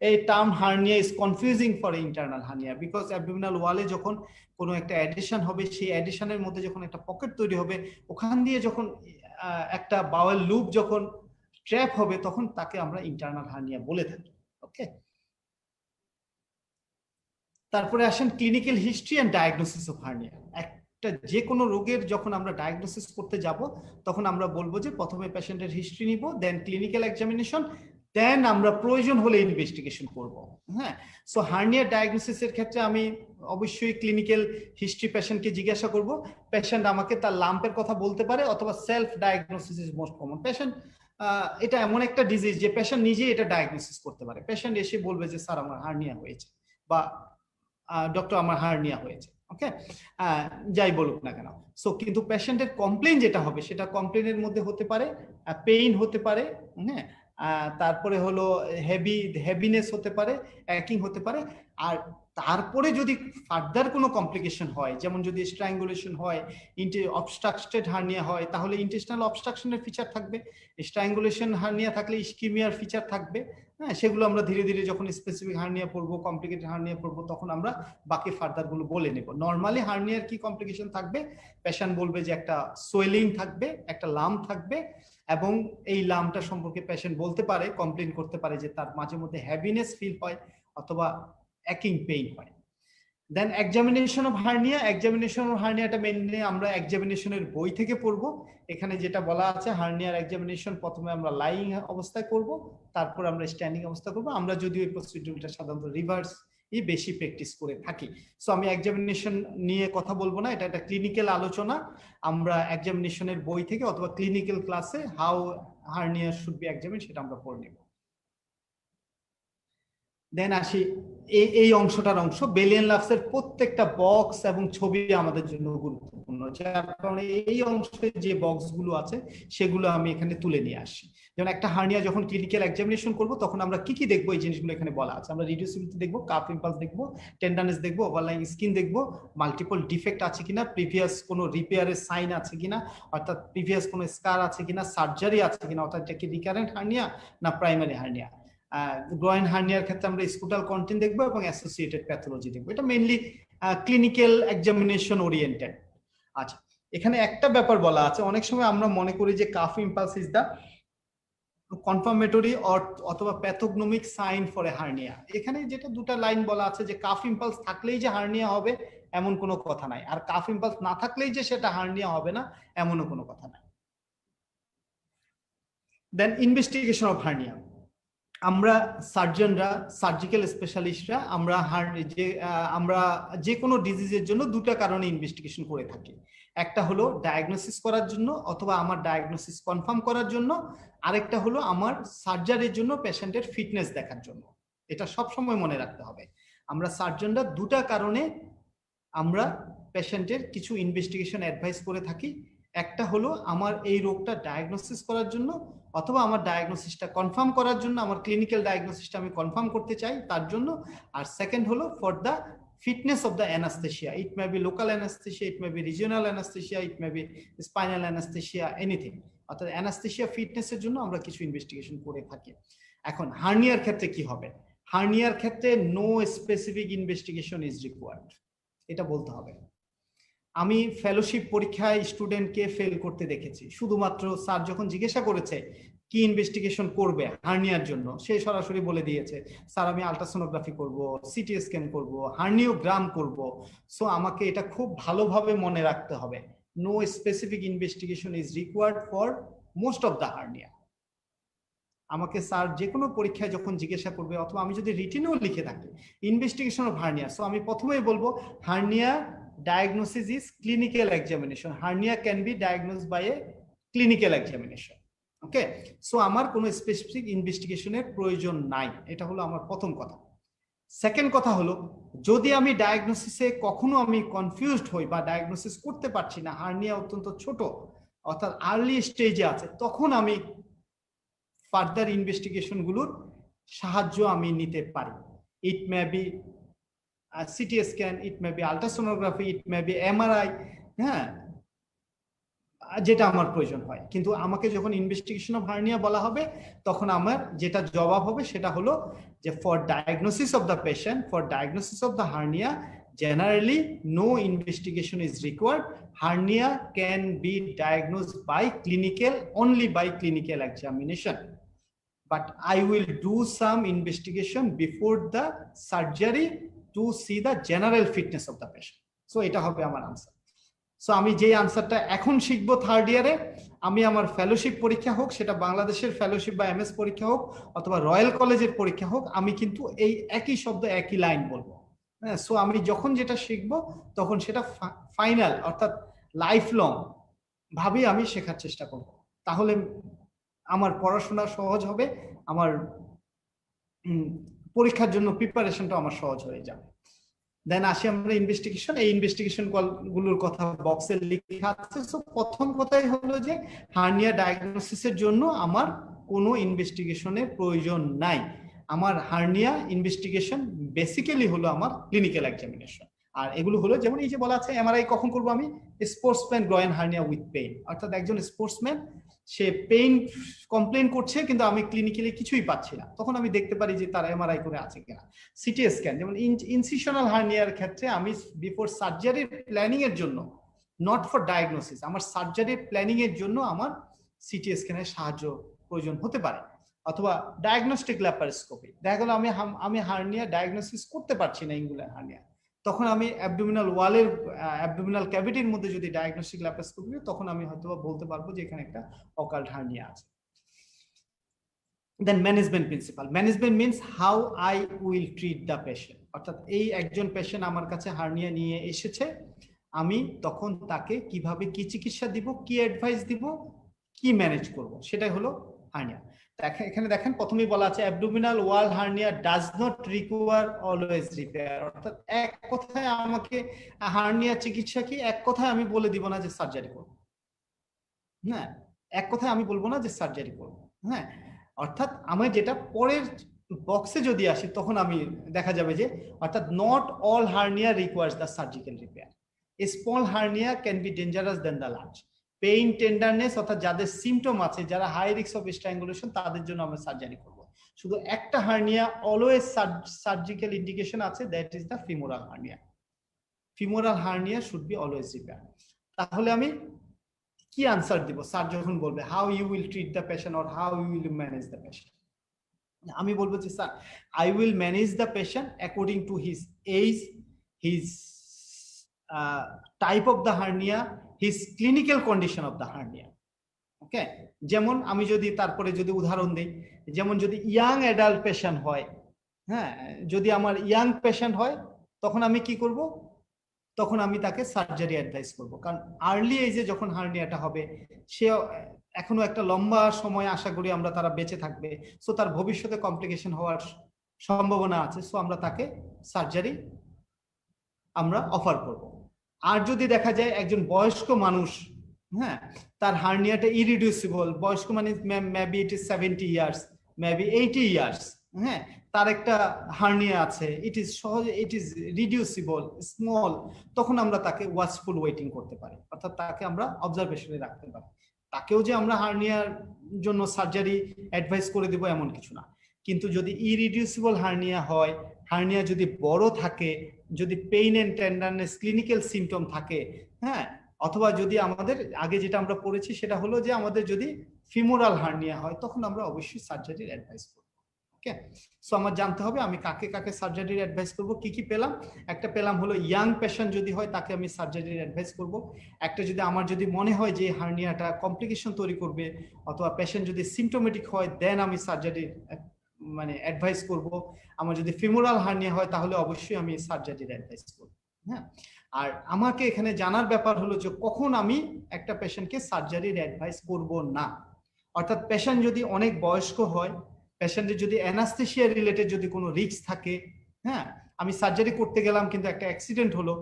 a term hernia is confusing for internal hernia, because abdominal ওয়ালে যখন কোনো একটা অ্যাডিশন হবে, সেই অ্যাডিশনের মধ্যে যখন একটা পকেট তৈরি হবে, ওখান দিয়ে যখন একটা বাওয়েল লুপ যখন ট্র্যাপ হবে, তখন তাকে আমরা ইন্টারনাল হার্নিয়া বলে থাকি। ওকে, তারপরে আসেন clinical history and diagnosis of hernia. একটা যে কোনো রোগের যখন আমরা ডায়াগনোসিস করতে যাব তখন আমরা বলবো যে প্রথমে পেশেন্টের হিস্ট্রি নিব, দেন ক্লিনিক্যাল এক্সামিনেশন, দেন আমরা প্রয়োজন হলে ইনভেস্টিগেশন করব। হ্যাঁ, সো হার্নিয়া ডায়াগনোসিসের ক্ষেত্রে আমি অবশ্যই ক্লিনিক্যাল হিস্ট্রি পেশেন্টকে জিজ্ঞাসা করব। পেশেন্ট আমাকে তার লাম্পের কথা বলতে পারে, অথবা self diagnosis is most common. Patient এটা এমন একটা ডিজিজ যে পেশেন্ট নিজেই এটা ডায়াগনোসিস করতে পারে। পেশেন্ট এসে বলবে যে স্যার আমার হার্নিয়া হয়েছে, বা ডক্টর আমার হার্নিয়া হয়েছে। ওকে, যাই বলুক না কেন। সো কিন্তু পেশেন্টের কমপ্লেইন যেটা হবে, সেটা কমপ্লেইনের মধ্যে হতে পারে পেইন হতে পারে, হ্যাঁ, তারপরে হলো হেভিনেস হতে পারে, অ্যাকিং হতে পারে। আর তারপরে যদি ফার্দার কোনো কমপ্লিকেশন হয়, যেমন যদি স্ট্র্যাঙ্গুলেশন হয়, অবস্ট্রাক্টেড হার্নিয়া হয়, তাহলে ইন্টেস্টাইনাল অবস্ট্রাকশনের ফিচার থাকবে। স্ট্র্যাঙ্গুলেশন হার্নিয়া থাকলে ইস্কিমিয়ার ফিচার থাকবে। হ্যাঁ, সেগুলো আমরা ধীরে ধীরে যখন স্পেসিফিক হার্নিয়া পড়বো, কমপ্লিকেটেড হার্নিয়া পড়বো, তখন আমরা বাকি ফার্দার গুলো বলে নেব। নর্মালি হার্নিয়ার কি কমপ্লিকেশন থাকবে? পেশেন্ট বলবে যে একটা সোয়েলিং থাকবে, একটা লাম্প থাকবে, এবং এই লাম্পটা সম্পর্কে পেশেন্ট বলতে পারে, কমপ্লেন করতে পারে যে তার মাঝে মধ্যে হ্যাভিনেস ফিল হয় অথবা অ্যাকিং পেইন হয়। Then examination of hernia. Examination of হার্নিয়াটা মেইনলি আমরা এক্সামিনেশনের বই থেকে পড়বো। এখানে যেটা বলা আছে, হার্নিয়ার এক্সামিনেশন প্রথমে আমরা লাইং অবস্থায় করব, তারপর আমরা স্ট্যান্ডিং অবস্থা করব। আমরা যদিও এই প্রসিডিউরটা সাধারণত রিভার্স বেশি প্র্যাকটিস করে থাকি। সো আমি এক্সামিনেশন নিয়ে কথা বলবো না, এটা একটা ক্লিনিক্যাল আলোচনা। আমরা এক্সামিনেশনের বই থেকে অথবা ক্লিনিক্যাল ক্লাসে how hernia should B examine সেটা আমরা পড়ে নেব। দেন আসি এই অংশটার অংশ, বেলিয়ান-লাভস এর প্রত্যেকটা বক্স এবং ছবি আমাদের জন্য গুরুত্বপূর্ণ, যার কারণে এই অংশে যে বক্স গুলো আছে সেগুলো আমি এখানে তুলে নিয়ে আসি। যেমন একটা হার্নিয়া যখন ক্লিনিক্যাল এক্সামিনেশন করব, তখন আমরা কি কি দেখবো, এই জিনিসগুলো এখানে বলা আছে। আমরা রিডিউসিবিলিটি দেখবো, কাফ ইম্পালস দেখবো, টেন্ডারনেস দেখবো, ওভারলাইং স্কিন দেখবো, মাল্টিপল ডিফেক্ট আছে কিনা, প্রিভিয়াস কোনো রিপেয়ারের সাইন আছে কিনা, অর্থাৎ প্রিভিয়াস কোনো স্কার আছে কিনা, সার্জারি আছে কিনা, অর্থাৎ এটা কি রিকারেন্ট হার্নিয়া না প্রাইমারি হার্নিয়া। গ্রয়েন হার্নিয়ার ক্ষেত্রে আমরা স্কুটাল কন্টেন্ট দেখবো এবং অ্যাসোসিয়েটেড প্যাথোলজি দেখবো। এটা মেইনলি ক্লিনিক্যাল এক্সামিনেশন ওরিয়েন্টেড। আচ্ছা, এখানে একটা ব্যাপার বলা আছে, অনেক সময় আমরা মনে করি যে cough impulse is the confirmatory অথবা pathognomonic sign for a hernia. এখানে যেটা দুটা লাইন বলা আছে যে কাফ ইম্পালস থাকলেই যে হার্নিয়া হবে এমন কোনো কথা নাই, আর কাফ ইম্পালস না থাকলেই যে সেটা হার্নিয়া হবে না এমনও কোনো কথা নাই। দেন ইনভেস্টিগেশন অফ হার্নিয়া। আমরা সার্জনরা, সার্জিক্যাল স্পেশালিস্টরা আমরা যে কোনো ডিজিজের জন্য দুটো কারণে ইনভেস্টিগেশন করে থাকি। একটা হলো ডায়াগনোসিস করার জন্য অথবা আমার ডায়াগনোসিস কনফার্ম করার জন্য, আরেকটা হলো আমার সার্জারির জন্য পেশেন্টের ফিটনেস দেখার জন্য। এটা সব সময় মনে রাখতে হবে। আমরা সার্জনরা দুটো কারণে আমরা পেশেন্টের কিছু ইনভেস্টিগেশন অ্যাডভাইস করে থাকি। একটা হলো আমার এই রোগটা ডায়াগনোসিস করার জন্য অথবা আমার ডায়াগনোসিসটা কনফার্ম করার জন্য, আমার ক্লিনিক্যাল ডায়াগনোসিসটা আমি কনফার্ম করতে চাই তার জন্য। আর সেকেন্ড হলো for the fitness of the anesthesia. It may be local anesthesia, it may be regional anesthesia, it may be spinal anesthesia, anything. অর্থাৎ অ্যানাস্থেসিয়া ফিটনেসের জন্য আমরা কিছু ইনভেস্টিগেশন করে থাকি। এখন হার্নিয়ার ক্ষেত্রে কি হবে? হার্নিয়ার ক্ষেত্রে no specific investigation is required, এটা বলতে হবে। আমি ফেলোশিপ পরীক্ষায় স্টুডেন্টকে ফেল করতে দেখেছি, শুধুমাত্র স্যার যখন জিজ্ঞাসা করেছে কি ইনভেস্টিগেশন করবে হার্নিয়ার জন্য, সে সরাসরি বলে দিয়েছে স্যার আমি আলট্রাসোনোগ্রাফি করব, সিটি স্ক্যান করব, হার্নিওগ্রাম করব। সো আমাকে এটা খুব ভালোভাবে মনে রাখতে হবে, no specific investigation is required for most of the hernia. আমাকে স্যার যে কোনো পরীক্ষায় যখন জিজ্ঞাসা করবে অথবা আমি যদি রিটিনেও লিখে থাকি ইনভেস্টিগেশন অফ হার্নিয়া, সো আমি প্রথমেই বলবো hernia diagnosis is clinical examination. Hernia can be diagnosed by a clinical examination. Okay, so আমার কোনো স্পেসিফিক ইনভেস্টিগেশনের প্রয়োজন নাই, এটা হলো আমার প্রথম কথা। সেকেন্ড কথা হলো যদি আমি ডায়াগনোসিসে কখনো আমি কনফিউজড হই বা ডায়াগনোসিস করতে পারছি না, হার্নিয়া অত্যন্ত ছোট অর্থাৎ আর্লি স্টেজে আছে, তখন আমি ফার্দার ইনভেস্টিগেশন গুলোর সাহায্য আমি নিতে পারি। It may be CT scan, it may be ultrasonography, it may be MRI, হ্যাঁ, যেটা আমার প্রয়োজন হয়। কিন্তু আমাকে যখন ইনভেস্টিগেশন অফ হার্নিয়া বলা হবে তখন আমার যেটা জবাব হবে সেটা হলো যে for diagnosis of the patient, for diagnosis of the hernia generally no investigation is required. Hernia can be diagnosed by clinical, only by clinical examination, but I will do some investigation before the surgery to see the general fitness of the patient. So এটা হবে আমার answer. So আমি যে আনসারটা এখন শিখবো third ইয়ারে, আমি আমার ফেলোশিপ পরীক্ষা হোক, সেটা বাংলাদেশের ফেলোশিপ বা এমএস পরীক্ষা হোক অথবা রয়্যাল কলেজের পরীক্ষা হোক, আমি কিন্তু এই একই শব্দ একই লাইন বলবো। হ্যাঁ, সো আমি যখন যেটা শিখবো তখন সেটা ফাইনাল অর্থাৎ লাইফ লং ভাবে আমি শেখার চেষ্টা করব, তাহলে আমার পড়াশোনা সহজ হবে, আমার পরীক্ষার জন্য প্রিপারেশনটা আমার সহজ হয়ে যাবে। দেন আসি আমরা ইনভেস্টিগেশন। এই ইনভেস্টিগেশন গুলোর কথা বক্সে লেখা আছে। সো প্রথম কথাই হলো যে হার্নিয়া ডায়াগনোসিসের জন্য আমার কোনো ইনভেস্টিগেশনের প্রয়োজন নাই। আমার হার্নিয়া ইনভেস্টিগেশন বেসিক্যালি হলো আমার ক্লিনিক্যাল এক্সামিনেশন। আর এগুলো হলো যেমন এই যে বলা আছে এমআরআই কখন করবো আমি, sportsman groin hernia with pain, অর্থাৎ একজন স্পোর্টসম্যান সে পেইন কমপ্লেন করছে কিন্তু আমি ক্লিনিক্যালি কিছুই পাচ্ছি না, তখন আমি দেখতে পারি যে তার এমআরআই করে আছে কিনা। সিটি স্ক্যান যেমন ইনসিশনাল হার্নিয়ার ক্ষেত্রে আমি বিফোর সার্জারির প্ল্যানিং এর জন্য, নট ফর ডায়াগনোসিস, আমার সার্জারির প্ল্যানিং এর জন্য আমার সিটি স্ক্যানের সাহায্য প্রয়োজন হতে পারে। অথবা ডায়াগনস্টিক ল্যাপারোস্কোপি, দেখা গেল আমি হার্নিয়া ডায়াগনোসিস করতে পারছি না ইনগুলার হার্নিয়া, তখন আমি অ্যাবডোমিনাল ওয়ালের অ্যাবডোমিনাল ক্যাভিটির মধ্যে যদি ডায়াগনস্টিক ল্যাপারোস্কোপি, তখন আমি হয়তো বলতে পারবো যে এখানে একটা অকাল্ট হার্নিয়া আছে। Then management principle. Management means how I will treat the patient, অর্থাৎ এই একজন পেশেন্ট আমার কাছে হার্নিয়া নিয়ে এসেছে, আমি তখন তাকে কিভাবে কি চিকিৎসা দিব, কি অ্যাডভাইস দিব, কি ম্যানেজ করব, সেটাই হলো হার্নিয়া। এখানে দেখেন প্রথমেই বলা আছে abdominal wall hernia does not require always repair, অর্থাৎ এক কথায় আমাকে হার্নিয়া চিকিৎসা কি, এক কথায় আমি বলে দিব না যে সার্জারি করব, হ্যাঁ, এক কথায় আমি বলবো না যে সার্জারি করব, হ্যাঁ, অর্থাৎ আমি যেটা পরের বক্সে যদি আসি তখন আমি দেখা যাবে যে অর্থাৎ not all hernia requires the surgical repair, small hernia can be dangerous then the large, pain tenderness অর্থাৎ যাদের সিমটম আছে, যারা হাই রিস্ক অফ স্ট্র্যাঙ্গুলেশন, তাদের জন্য আমরা সার্জারি করব। শুধু একটা হার্নিয়া অলওয়েজ সার্জিক্যাল ইন্ডিকেশন আছে, that is the femoral hernia. Femoral hernia should be always repair. তাহলে আমি কি আনসার দিব স্যার যখন বলবে how you will treat the patient or how you will manage the patient, আমি বলবো যে sir I will manage the patient according to his age, his type of the hernia, his clinical condition of the hernia. Okay, যেমন আমি যদি তারপরে যদি উদাহরণ দিই, যেমন যদি ইয়াং অ্যাডাল্ট পেশেন্ট হয়, হ্যাঁ, যদি আমার ইয়াং পেশেন্ট হয় তখন আমি কি করব, তখন আমি তাকে সার্জারি অ্যাডভাইস করব। কারণ আর্লি এজে যখন হার্নিয়াটা হবে, সে এখনো একটা লম্বা সময় আশা করি আমরা তারা বেঁচে থাকবে, সো তার ভবিষ্যতে কমপ্লিকেশন হওয়ার সম্ভাবনা আছে, সো আমরা তাকে সার্জারি আমরা অফার করব। আর যদি দেখা যায় একজন বয়স্ক মানুষ, হ্যাঁ, তার হার্নিয়াটা ইরিডিউসিবল, বয়স্ক মানে maybe it is 70 years, maybe 80 years, হ্যাঁ, তার একটা হার্নিয়া আছে, ইট ইজ সহজে, ইট ইজ রিডিউসিবল, স্মল, তখন আমরা তাকে ওয়াচফুল ওয়েটিং করতে পারি, অর্থাৎ তাকে আমরা অবজারভেশনে রাখতে পারি। তাকেও যে আমরা হার্নিয়ার জন্য সার্জারি অ্যাডভাইস করে দেব এমন কিছু না। কিন্তু যদি ইরিডিউসিবল হার্নিয়া হয়, হার্নিয়া যদি বড় থাকে, যদি pain and tenderness clinical symptom থাকে, হ্যাঁ, অথবা যদি আমাদের আগে যেটা আমরা পড়েছি সেটা হলো যে আমাদের যদি ফিমোরাল হার্নিয়া হয়, তখন আমরা অবশ্যই সার্জারির অ্যাডভাইস করব। ওকে, সো আমার জানতে হবে আমি কাকে কাকে সার্জারির অ্যাডভাইস করব। কি কি পেলাম? একটা পেলাম হলো ইয়াং পেশেন্ট যদি হয় তাকে আমি সার্জারির অ্যাডভাইস করব। একটা যদি আমার যদি মনে হয় যে হার্নিয়াটা কমপ্লিকেশন তৈরি করবে, অথবা পেশেন্ট যদি সিমটোমেটিক হয়, দেন আমি সার্জারির মানে অ্যাডভাইস করব। আমার যদি ফিমোরাল হার্নিয়া হয় তাহলে অবশ্যই আমি সার্জারির অ্যাডভাইস করব। হ্যাঁ, আর আমাকে এখানে জানার ব্যাপার হলো যে কখন আমি একটা পেশেন্টকে সার্জারির অ্যাডভাইস করব না। অর্থাৎ পেশেন্ট যদি অনেক বয়স্ক হয়, পেশেন্টের যদি অ্যানাস্থেসিয়া রিলেটেড যদি কোনো রিস্ক থাকে, হ্যাঁ, আমি সার্জারি করতে গেলাম কিন্তু একটা অ্যাক্সিডেন্ট হলো,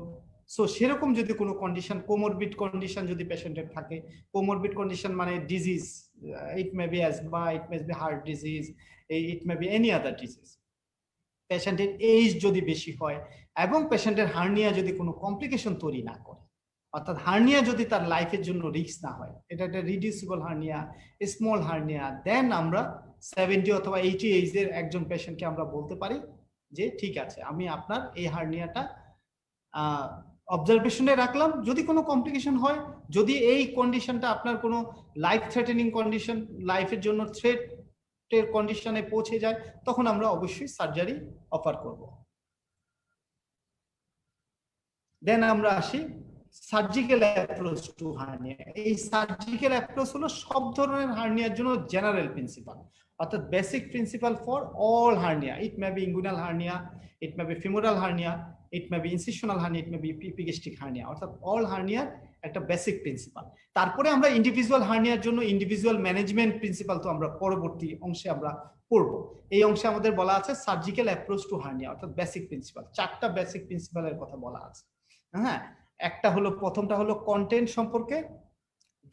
সো সেরকম যদি কোনো কন্ডিশন, কোমরবিড কন্ডিশন যদি পেশেন্টের থাকে, কোমরবিড কন্ডিশন মানে ডিজিজ, ইট মে বি অ্যাজমা, ইট মে বি হার্ট ডিজিজ, ইট may B any other disease, পেশেন্টের এজ যদি বেশি হয় এবং পেশেন্টের হার্নিয়া যদি কোনো কমপ্লিকেশন তৈরি না করে, অর্থাৎ হার্নিয়া যদি তার লাইফের জন্য রিস্ক না হয়, এটা একটা রিডিউসিবল হার্নিয়া, স্মল হার্নিয়া, দেন আমরা 70 অথবা 80 এজের একজন পেশেন্টকে আমরা বলতে পারি যে ঠিক আছে, আমি আপনার এই হার্নিয়াটা অবজারভেশনে রাখলাম, যদি কোনো কমপ্লিকেশন হয়, যদি এই কন্ডিশনটা আপনার কোনো লাইফ থ্রেটেনিং কন্ডিশন, লাইফের জন্য থ্রেটের কন্ডিশনে পৌঁছে যায়, তখন আমরা অবশ্যই সার্জারি অফার করব। দেন আমরা আসি সার্জিক্যাল অ্যাপ্রোচ টু হার্নিয়া। এই সার্জিক্যাল অ্যাপ্রোচ হলো সব ধরনের হার্নিয়ার জন্য জেনারেল প্রিন্সিপাল, অর্থাৎ basic principal for all hernia. It may B inguinal hernia, it may B femoral hernia, it may B incisional hernia, it may B epigastric hernia, অর্থাৎ all হার্নিয়ার একটা basic principal. তারপরে আমরা individual হার্নিয়ার জন্য individual management principal তো আমরা পরবর্তী অংশে আমরা পড়ব। এই অংশে আমাদের বলা আছে সার্জিক্যাল অ্যাপ্রোচ টু হার্নিয়া, অর্থাৎ বেসিক প্রিন্সিপাল, 4টা বেসিক প্রিন্সিপালের কথা বলা আছে। হ্যাঁ, একটা হলো, প্রথমটা হলো কন্টেন্ট সম্পর্কে,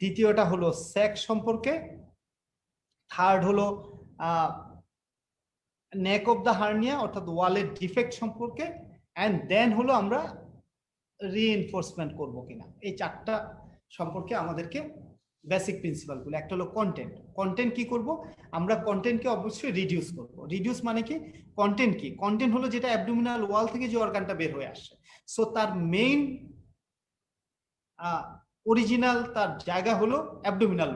দ্বিতীয়টা হলো সেক্স সম্পর্কে, থার্ড হলো নেক অফ দ্য হার্নিয়া অর্থাৎ ওয়ালের ডিফেক্ট সম্পর্কে, এন্ড দেন হলো আমরা রিইনফোর্সমেন্ট করব কিনা। এই 4টা সম্পর্কে আমাদেরকে বেসিক প্রিন্সিপাল গুলো। একটা হলো কন্টেন্ট। কন্টেন্ট কি করব আমরা? কন্টেন্টকে অবশ্যই রিডিউস করব। রিডিউস মানে কি? কন্টেন্ট কি? কন্টেন্ট হলো যেটা অ্যাবডোমিনাল ওয়াল থেকে যে অর্গানটা বের হয়ে আসছে, সো তার মেইন অরিজিনাল তার জায়গা হলো অ্যাবডোমিনাল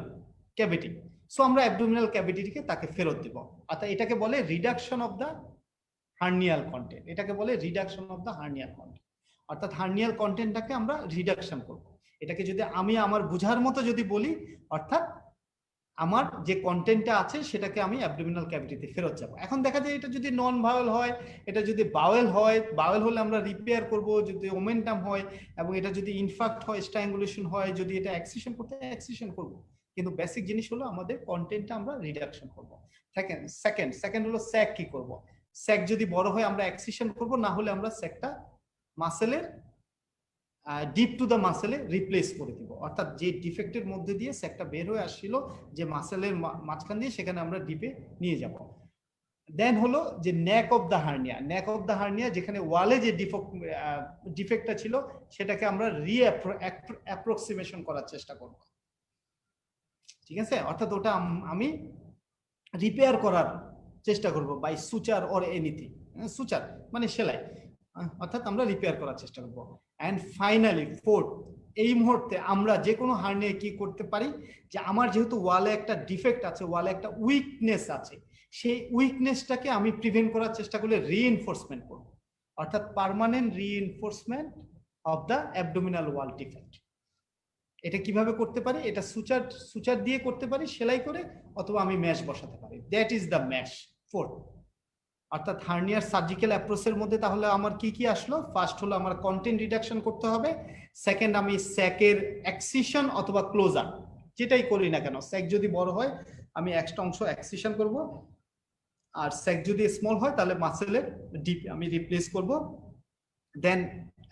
ক্যাভিটি, সো আমরা অ্যাবডোমিনাল ক্যাভিটিকে তাকে ফেরত দেব। অর্থাৎ এটাকে বলে reduction of the hernial content, এটাকে বলে reduction of the hernial content, অর্থাৎ হার্নিয়াল কন্টেন্টটাকে আমরা রিডাকশন করব। এটাকে যদি আমি আমার বুঝার মতো যদি বলি, অর্থাৎ আমার যে কন্টেন্টটা আছে সেটাকে আমি অ্যাবডোমিনাল ক্যাভিটিতে ফেরত যাব। এখন দেখা যায় এটা যদি নন ভাওয়েল হয়, এটা যদি বাওয়েল হয়, বাওয়েল হলে আমরা রিপেয়ার করব, যদি ওমেন্টাম হয় এবং এটা যদি ইনফ্যাক্ট হয়, স্ট্রাঙ্গুলেশন হয়, যদি এটা অ্যাক্সিশন করতে অ্যাক্সিশন করব, কিন্তু বেসিক জিনিস হলো আমাদের কন্টেন্টটা আমরা রিডাকশন করব। সেকেন্ড হলো স্যাক কি করব? স্যাক যদি বড় হয় আমরা অ্যাক্সিশন করব, না হলে আমরা স্যাকটা মাসেলের ডিপ টু দ্য মাসেলে রিপ্লেস করে দিব, অর্থাৎ যে ডিফেক্টের মধ্যে দিয়ে স্যাকটা বের হয়ে আসছিল যে মাসেলের মাঝখান দিয়ে, সেখানে আমরা ডিপে নিয়ে যাব। দেন হলো যে নেক of the hernia. Neck of the hernia যেখানে ওয়ালে যে ডিফেক্টটা ছিল সেটাকে আমরা অ্যাপ্রক্সিমেশন করার চেষ্টা করব, ঠিক আছে? অর্থাৎ ওটা আমি রিপেয়ার করার চেষ্টা করব by suture or anything. Suture মানে সেলাই, অর্থাৎ আমরা রিপেয়ার করার চেষ্টা করব। এন্ড ফাইনালি ফোর্থ, এই মুহূর্তে আমরা যে কোনো হার্নিয়া কি করতে পারি, যে আমার যেহেতু ওয়ালে একটা ডিফেক্ট আছে, ওয়ালে একটা উইকনেস আছে, সেই উইকনেসটাকে আমি প্রিভেন্ট করার চেষ্টা করলে রিইনফোর্সমেন্ট করব, অর্থাৎ permanent reinforcement of the abdominal wall defect. এটা কিভাবে করতে পারি? এটা সুচার দিয়ে করতে পারি, সেলাই করে, অথবা আমি ম্যাশ বসাতে পারি। That is the mash 4। অর্থাৎ হার্নিয়ার সার্জিক্যাল অ্যাপ্রোচের মধ্যে তাহলে আমার কি কি আসলো? ফার্স্ট হলো আমার কন্টেন্ট রিডাকশন করতে হবে। সেকেন্ড, আমি স্যাকের এক্সিশন অথবা ক্লোজার, যেটাই করি না কেন, স্যাক যদি বড় হয় আমি এক্সট্রা অংশ এক্সিশন করব, আর স্যাক যদি স্মল হয় তাহলে মাসেলের ডিপ আমি রিপ্লেস করব। দেন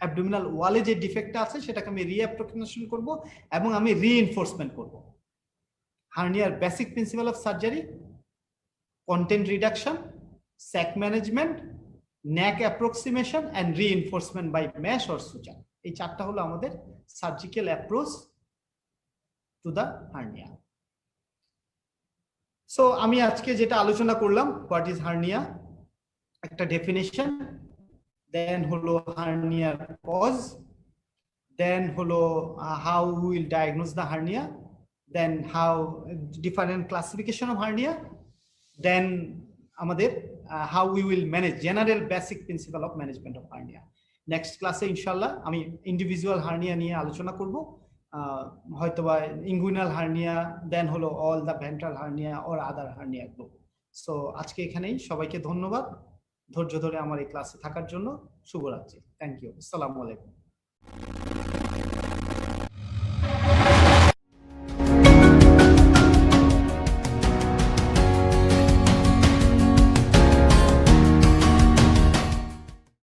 অ্যাবডোমিনাল ওয়ালে যে ডিফেক্টটা আছে সেটাকে আমি রিঅ্যাপ্রক্সিমেশন করব এবং আমি রিইনফোর্সমেন্ট করব। হার্নিয়ার basic principle of surgery: content reduction, sac management, neck approximation and reinforcement by mesh or suture. এই চারটা হলো আমাদের surgical approach to the hernia. So আমি আজকে যেটা আলোচনা করলাম, হোয়াট ইজ হার্নিয়া, একটা ডেফিনেশন, দেন হলো হার্নিয়ার কজ, দেন হলো how will diagnose the hernia, then how different classification of hernia, then আমাদের how we will manage general basic principle of management of hernia. Next ক্লাসে ইনশাল্লাহ আমি individual hernia নিয়ে আলোচনা করব, হয়তোবা ইনগুইনাল হার্নিয়া, দেন হলো all the ventral hernia or other hernia group. So আজকে এখানেই, সবাইকে ধন্যবাদ ধৈর্য ধরে আমার এই ক্লাসে থাকার জন্য। শুভরাত্রি। Thank you. আসসালামু আলাইকুম।